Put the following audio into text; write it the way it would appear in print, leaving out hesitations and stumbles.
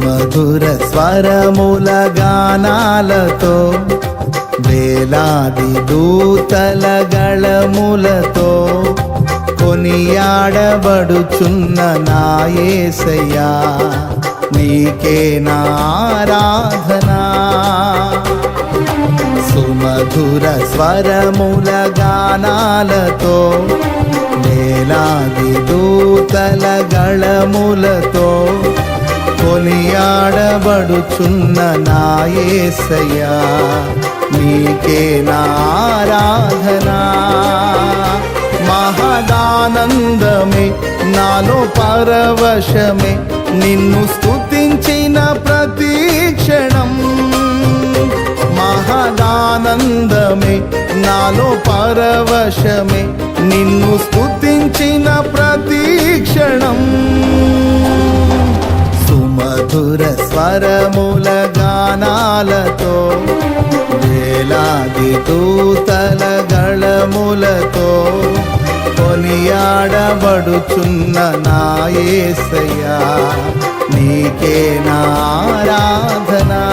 సుమధుర స్వరముల గానాలతో వేలాది దూతల గళములతో కొనియాడబడుచున్న నా యేసయ్యా నీకే నా ఆరాధనా. సుమధుర స్వరముల గానాలతో వేలాది దూతల గళములతో కొనియాడబడుచున్న నా యేసయ్యా నీకే నా ఆరాధనా. మహదానందమే నాలో పరవశమే నిన్ను స్తుతించిన ప్రతి క్షణం. మహదానందమే నాలో పరవశమే నిన్ను స్తుతించిన ప్రతి క్షణం. సుమధుర స్వరముల గానాలతో వేలాది దూతల గళములతో కొనియాడబడుచున్న నా యేసయ్యా నీకే నా ఆరాధనా.